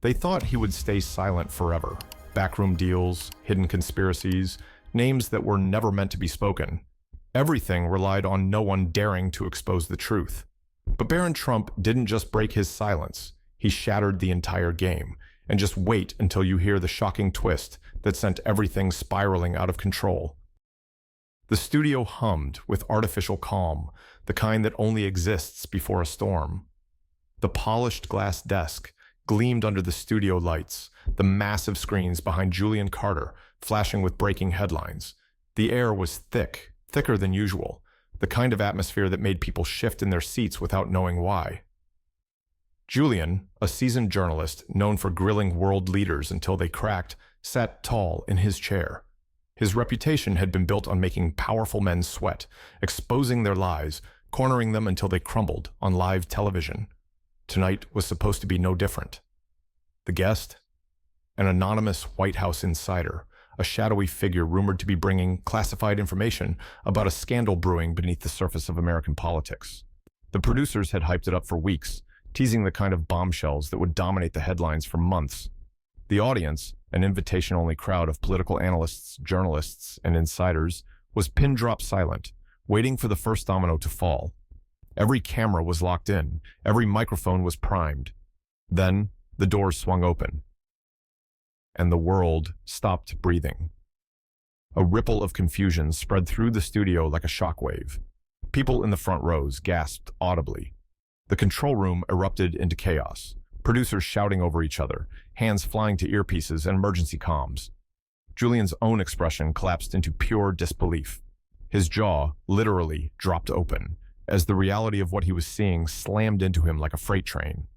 They thought he would stay silent forever. Backroom deals, hidden conspiracies, names that were never meant to be spoken. Everything relied on no one daring to expose the truth. But Barron Trump didn't just break his silence. He shattered the entire game. And just wait until you hear the shocking twist that sent everything spiraling out of control. The studio hummed with artificial calm, the kind that only exists before a storm. The polished glass desk gleamed under the studio lights, the massive screens behind Julian Carter flashing with breaking headlines. The air was thick, thicker than usual, the kind of atmosphere that made people shift in their seats without knowing why. Julian, a seasoned journalist known for grilling world leaders until they cracked, sat tall in his chair. His reputation had been built on making powerful men sweat, exposing their lies, cornering them until they crumbled on live television. Tonight was supposed to be no different. The guest? An anonymous White House insider, a shadowy figure rumored to be bringing classified information about a scandal brewing beneath the surface of American politics. The producers had hyped it up for weeks, teasing the kind of bombshells that would dominate the headlines for months. The audience, an invitation-only crowd of political analysts, journalists, and insiders, was pin-drop silent, waiting for the first domino to fall. Every camera was locked in, every microphone was primed. Then, the doors swung open, and the world stopped breathing. A ripple of confusion spread through the studio like a shockwave. People in the front rows gasped audibly. The control room erupted into chaos, producers shouting over each other, hands flying to earpieces and emergency comms. Julian's own expression collapsed into pure disbelief. His jaw literally dropped open, as the reality of what he was seeing slammed into him like a freight train.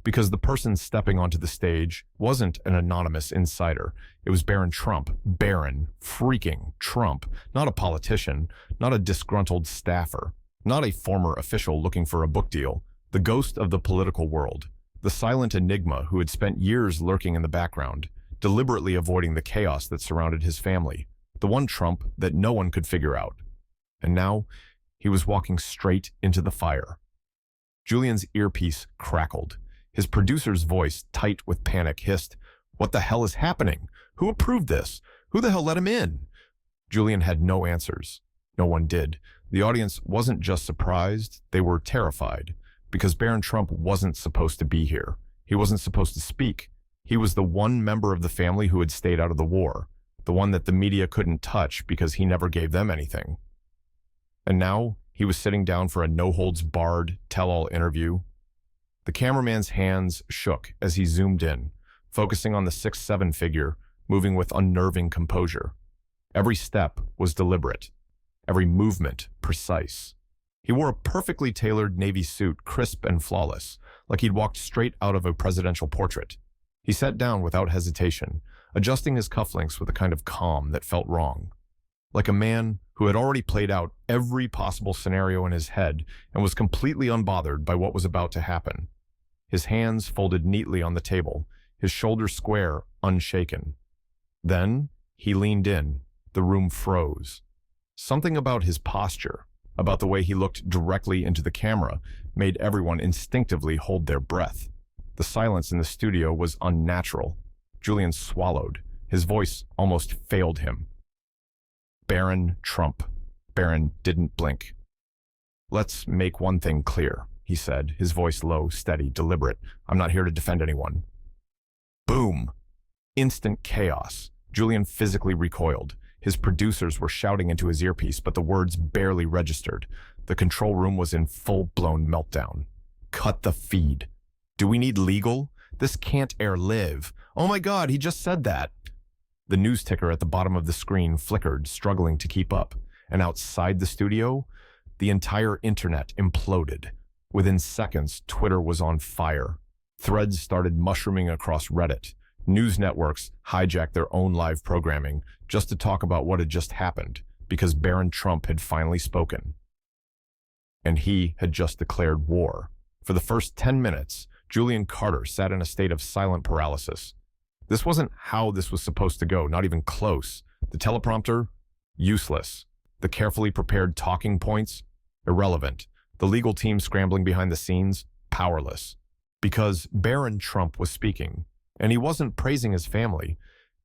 Because the person stepping onto the stage wasn't an anonymous insider. It was Barron Trump. Barron freaking Trump. Not a politician, not a disgruntled staffer, not a former official looking for a book deal. The ghost of the political world. The silent enigma who had spent years lurking in the background, deliberately avoiding the chaos that surrounded his family. The one Trump that no one could figure out. And now, he was walking straight into the fire. Julian's earpiece crackled. His producer's voice, tight with panic, hissed, "What the hell is happening? Who approved this? Who the hell let him in?" Julian had no answers. No one did. The audience wasn't just surprised, they were terrified. Because Barron Trump wasn't supposed to be here. He wasn't supposed to speak. He was the one member of the family who had stayed out of the war, the one that the media couldn't touch because he never gave them anything. And now, he was sitting down for a no-holds-barred, tell-all interview. The cameraman's hands shook as he zoomed in, focusing on the 6'7" figure, moving with unnerving composure. Every step was deliberate, every movement precise. He wore a perfectly tailored navy suit, crisp and flawless, like he'd walked straight out of a presidential portrait. He sat down without hesitation, adjusting his cufflinks with a kind of calm that felt wrong. Like a man who had already played out every possible scenario in his head and was completely unbothered by what was about to happen. His hands folded neatly on the table, his shoulders square, unshaken. Then, he leaned in. The room froze. Something about his posture, about the way he looked directly into the camera, made everyone instinctively hold their breath. The silence in the studio was unnatural. Julian swallowed. His voice almost failed him. Barron Trump. Barron didn't blink. "Let's make one thing clear," he said, his voice low, steady, deliberate. "I'm not here to defend anyone." Boom! Instant chaos. Julian physically recoiled. His producers were shouting into his earpiece, but the words barely registered. The control room was in full-blown meltdown. "Cut the feed. Do we need legal? This can't air live. Oh my God, he just said that." The news ticker at the bottom of the screen flickered, struggling to keep up. And outside the studio, the entire internet imploded. Within seconds, Twitter was on fire. Threads started mushrooming across Reddit. News networks hijacked their own live programming just to talk about what had just happened, because Barron Trump had finally spoken. And he had just declared war. For the first 10 minutes, Julian Carter sat in a state of silent paralysis. This wasn't how this was supposed to go, not even close. The teleprompter? Useless. The carefully prepared talking points? Irrelevant. The legal team scrambling behind the scenes? Powerless. Because Barron Trump was speaking. And he wasn't praising his family.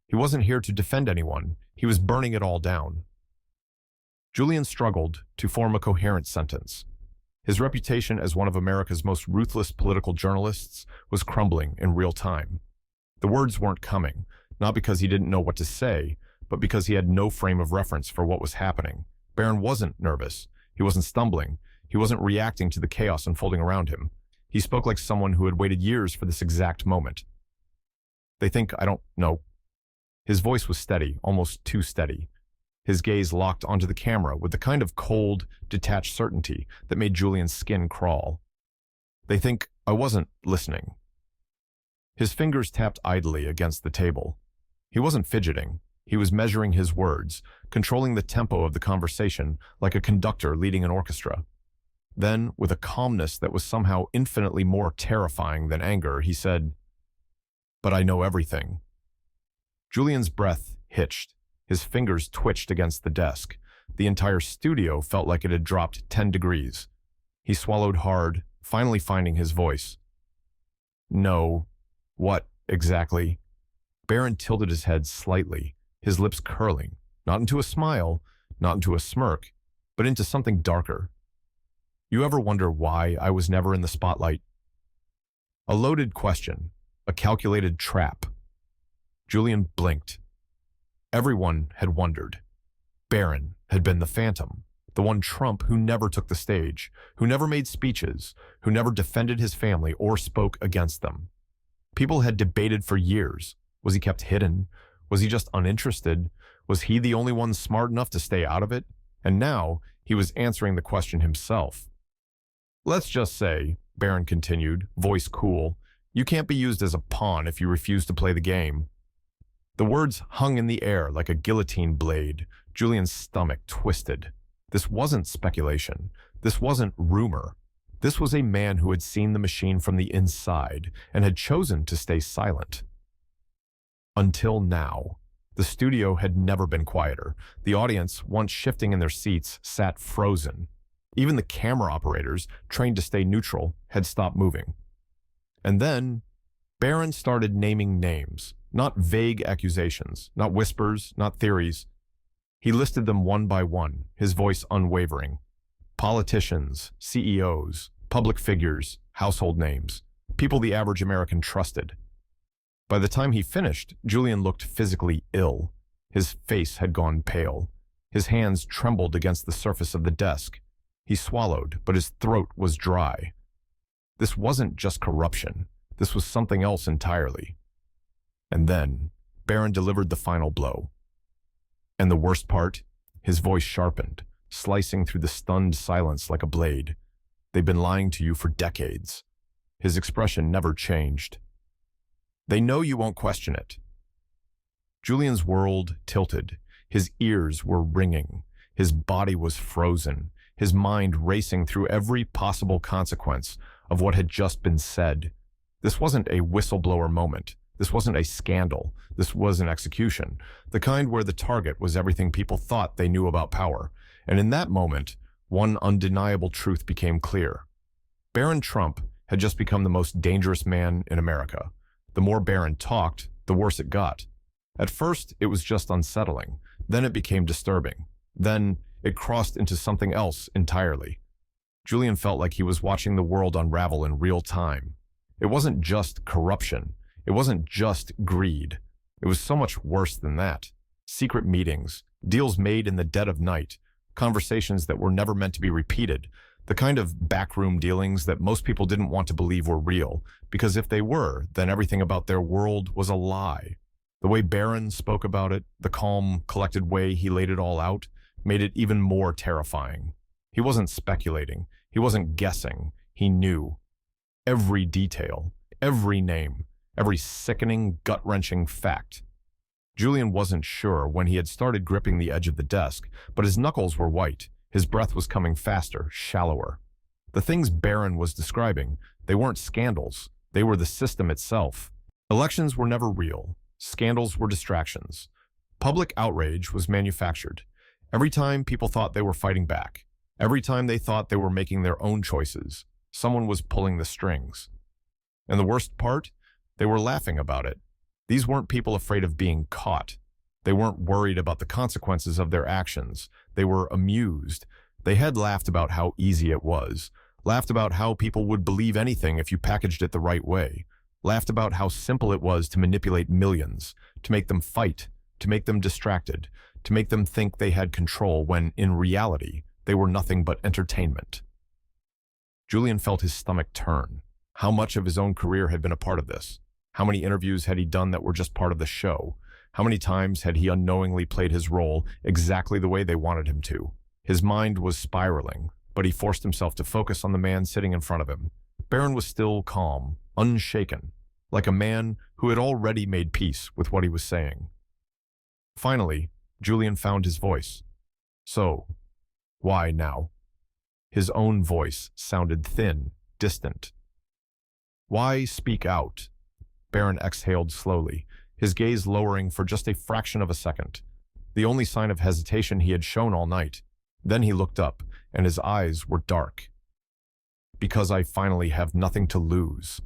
He wasn't here to defend anyone. He was burning it all down. Julian struggled to form a coherent sentence. His reputation as one of America's most ruthless political journalists was crumbling in real time. The words weren't coming, not because he didn't know what to say, but because he had no frame of reference for what was happening. Barron wasn't nervous. He wasn't stumbling. He wasn't reacting to the chaos unfolding around him. He spoke like someone who had waited years for this exact moment. They think I don't know. His voice was steady, almost too steady. His gaze locked onto the camera with the kind of cold, detached certainty that made Julian's skin crawl. They think I wasn't listening. His fingers tapped idly against the table. He wasn't fidgeting. He was measuring his words, controlling the tempo of the conversation like a conductor leading an orchestra. Then, with a calmness that was somehow infinitely more terrifying than anger, he said, "But I know everything." Julian's breath hitched. His fingers twitched against the desk. The entire studio felt like it had dropped 10 degrees. He swallowed hard, finally finding his voice. "No. What, exactly?" Barron tilted his head slightly, his lips curling, not into a smile, not into a smirk, but into something darker. "You ever wonder why I was never in the spotlight?" A loaded question, a calculated trap. Julian blinked. Everyone had wondered. Barron had been the phantom, the one Trump who never took the stage, who never made speeches, who never defended his family or spoke against them. People had debated for years. Was he kept hidden? Was he just uninterested? Was he the only one smart enough to stay out of it? And now he was answering the question himself. "Let's just say," Barron continued, voice cool, "you can't be used as a pawn if you refuse to play the game." The words hung in the air like a guillotine blade. Julian's stomach twisted. This wasn't speculation. This wasn't rumor. This was a man who had seen the machine from the inside and had chosen to stay silent. Until now. The studio had never been quieter. The audience, once shifting in their seats, sat frozen. Even the camera operators, trained to stay neutral, had stopped moving. And then, Barron started naming names. Not vague accusations, not whispers, not theories. He listed them one by one, his voice unwavering. Politicians, CEOs, public figures, household names, people the average American trusted. By the time he finished, Julian looked physically ill. His face had gone pale. His hands trembled against the surface of the desk. He swallowed, but his throat was dry. This wasn't just corruption. This was something else entirely. And then, Barron delivered the final blow. And the worst part? His voice sharpened, slicing through the stunned silence like a blade. "They've been lying to you for decades." His expression never changed. "They know you won't question it." Julian's world tilted. His ears were ringing. His body was frozen, his mind racing through every possible consequence of what had just been said. This wasn't a whistleblower moment. This wasn't a scandal. This was an execution, the kind where the target was everything people thought they knew about power. And in that moment, one undeniable truth became clear. Barron Trump had just become the most dangerous man in America. The more Barron talked, the worse it got. At first, it was just unsettling. Then it became disturbing. Then it crossed into something else entirely. Julian felt like he was watching the world unravel in real time. It wasn't just corruption. It wasn't just greed. It was so much worse than that. Secret meetings, deals made in the dead of night, conversations that were never meant to be repeated, the kind of backroom dealings that most people didn't want to believe were real, because if they were, then everything about their world was a lie. The way Barron spoke about it, the calm, collected way he laid it all out, made it even more terrifying. He wasn't speculating. He wasn't guessing. He knew. Every detail, every name, every sickening, gut-wrenching fact. Julian wasn't sure when he had started gripping the edge of the desk, but his knuckles were white. His breath was coming faster, shallower. The things Barron was describing, they weren't scandals. They were the system itself. Elections were never real. Scandals were distractions. Public outrage was manufactured. Every time people thought they were fighting back, every time they thought they were making their own choices, someone was pulling the strings. And the worst part? They were laughing about it. These weren't people afraid of being caught. They weren't worried about the consequences of their actions. They were amused. They had laughed about how easy it was, laughed about how people would believe anything if you packaged it the right way, laughed about how simple it was to manipulate millions, to make them fight, to make them distracted, to make them think they had control when, in reality, they were nothing but entertainment. Julian felt his stomach turn. How much of his own career had been a part of this? How many interviews had he done that were just part of the show? How many times had he unknowingly played his role exactly the way they wanted him to? His mind was spiraling, but he forced himself to focus on the man sitting in front of him. Barron was still calm, unshaken, like a man who had already made peace with what he was saying. Finally, Julian found his voice. So, why now? His own voice sounded thin, distant. Why speak out? Barron exhaled slowly, his gaze lowering for just a fraction of a second, the only sign of hesitation he had shown all night. Then he looked up, and his eyes were dark. Because I finally have nothing to lose.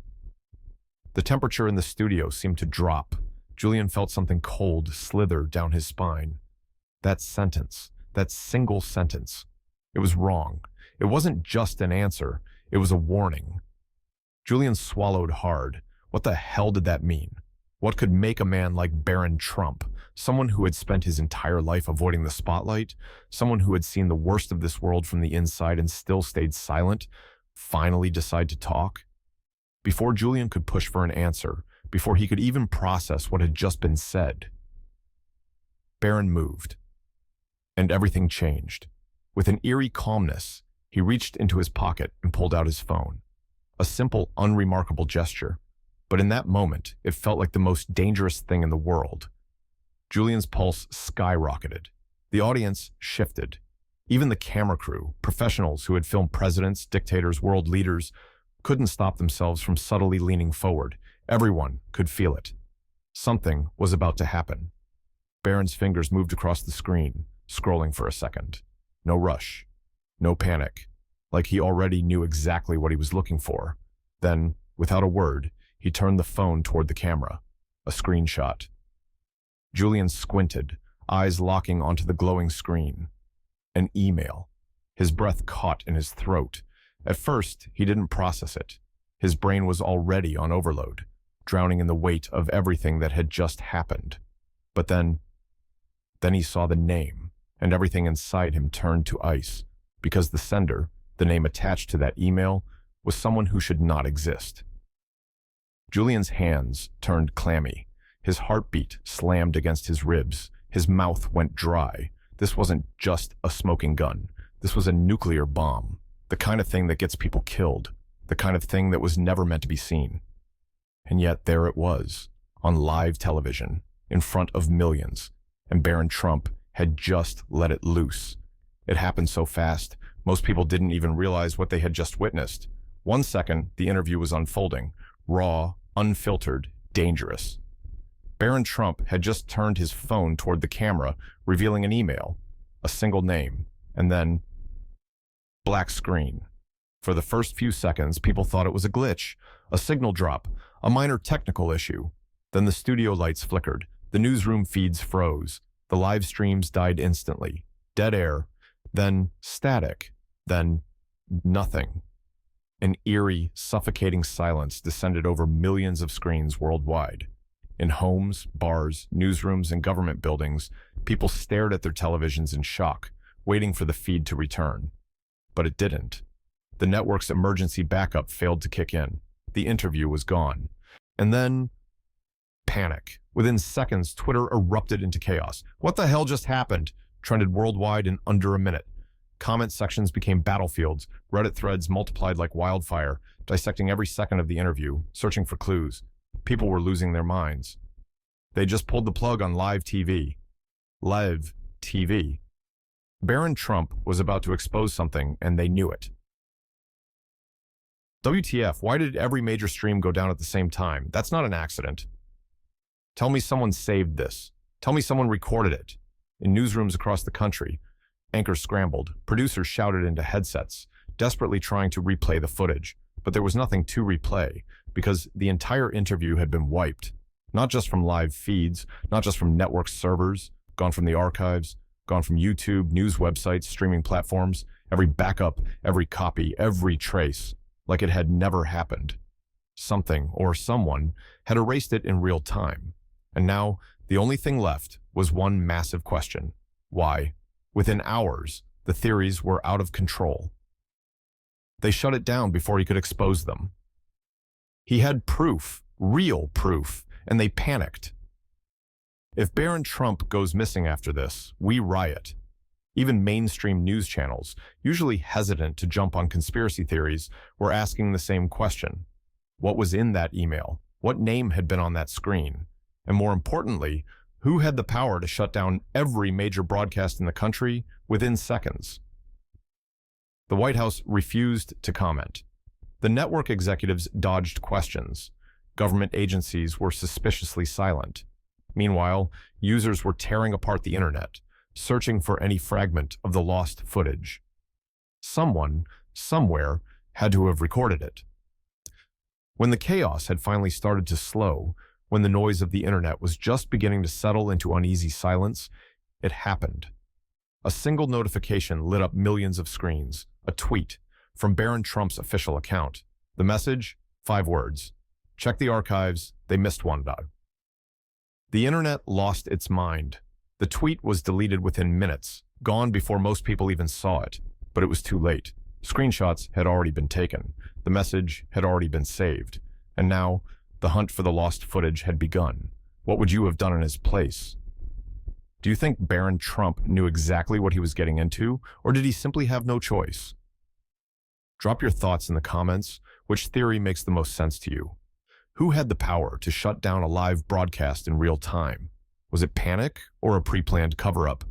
The temperature in the studio seemed to drop. Julian felt something cold slither down his spine. That sentence, that single sentence. It was wrong. It wasn't just an answer. It was a warning. Julian swallowed hard. What the hell did that mean? What could make a man like Barron Trump, someone who had spent his entire life avoiding the spotlight, someone who had seen the worst of this world from the inside and still stayed silent, finally decide to talk? Before Julian could push for an answer, before he could even process what had just been said, Barron moved, and everything changed. With an eerie calmness, he reached into his pocket and pulled out his phone. A simple, unremarkable gesture. But in that moment, it felt like the most dangerous thing in the world. Julian's pulse skyrocketed. The audience shifted. Even the camera crew, professionals who had filmed presidents, dictators, world leaders, couldn't stop themselves from subtly leaning forward. Everyone could feel it. Something was about to happen. Barron's fingers moved across the screen, scrolling for a second. No rush. No panic. Like he already knew exactly what he was looking for. Then, without a word, he turned the phone toward the camera. A screenshot. Julian squinted, eyes locking onto the glowing screen. An email. His breath caught in his throat. At first, he didn't process it. His brain was already on overload, drowning in the weight of everything that had just happened. But then he saw the name, and everything inside him turned to ice, because the sender, the name attached to that email, was someone who should not exist. Julian's hands turned clammy. His heartbeat slammed against his ribs. His mouth went dry. This wasn't just a smoking gun. This was a nuclear bomb. The kind of thing that gets people killed. The kind of thing that was never meant to be seen. And yet there it was, on live television, in front of millions. And Barron Trump had just let it loose. It happened so fast, most people didn't even realize what they had just witnessed. 1 second, the interview was unfolding. Raw, unfiltered, dangerous. Barron Trump had just turned his phone toward the camera, revealing an email, a single name, and then black screen. For the first few seconds, people thought it was a glitch, a signal drop, a minor technical issue. Then the studio lights flickered, the newsroom feeds froze, the live streams died instantly. Dead air, then static, then nothing. An eerie, suffocating silence descended over millions of screens worldwide. In homes, bars, newsrooms, and government buildings, people stared at their televisions in shock, waiting for the feed to return. But it didn't. The network's emergency backup failed to kick in. The interview was gone. And then, panic. Within seconds, Twitter erupted into chaos. "What the hell just happened?" trended worldwide in under a minute. Comment sections became battlefields. Reddit threads multiplied like wildfire, dissecting every second of the interview, searching for clues. People were losing their minds. They just pulled the plug on live TV. Live TV. Barron Trump was about to expose something, and they knew it. WTF, why did every major stream go down at the same time? That's not an accident. Tell me someone saved this. Tell me someone recorded it. In newsrooms across the country, anchors scrambled, producers shouted into headsets, desperately trying to replay the footage. But there was nothing to replay, because the entire interview had been wiped. Not just from live feeds, not just from network servers, gone from the archives, gone from YouTube, news websites, streaming platforms, every backup, every copy, every trace, like it had never happened. Something or someone had erased it in real time. And now, the only thing left was one massive question. Why? Within hours, the theories were out of control. They shut it down before he could expose them. He had proof, real proof, and they panicked. If Barron Trump goes missing after this, we riot. Even mainstream news channels, usually hesitant to jump on conspiracy theories, were asking the same question. What was in that email? What name had been on that screen? And more importantly, who had the power to shut down every major broadcast in the country within seconds? The White House refused to comment. The network executives dodged questions. Government agencies were suspiciously silent. Meanwhile, users were tearing apart the internet, searching for any fragment of the lost footage. Someone, somewhere, had to have recorded it. When the chaos had finally started to slow, when the noise of the internet was just beginning to settle into uneasy silence, it happened. A single notification lit up millions of screens, a tweet from Barron Trump's official account. The message, 5 words. Check the archives, they missed one. The internet lost its mind. The tweet was deleted within minutes, gone before most people even saw it. But it was too late. Screenshots had already been taken. The message had already been saved. And now, the hunt for the lost footage had begun. What would you have done in his place? Do you think Barron Trump knew exactly what he was getting into, or did he simply have no choice? Drop your thoughts in the comments. Which theory makes the most sense to you? Who had the power to shut down a live broadcast in real time? Was it panic or a pre-planned cover-up?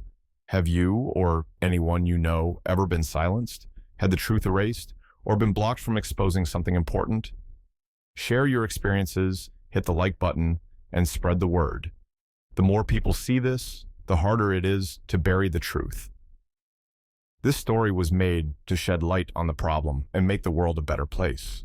Have you, or anyone you know, ever been silenced? Had the truth erased? Or been blocked from exposing something important? Share your experiences, hit the like button, and spread the word. The more people see this, the harder it is to bury the truth. This story was made to shed light on the problem and make the world a better place.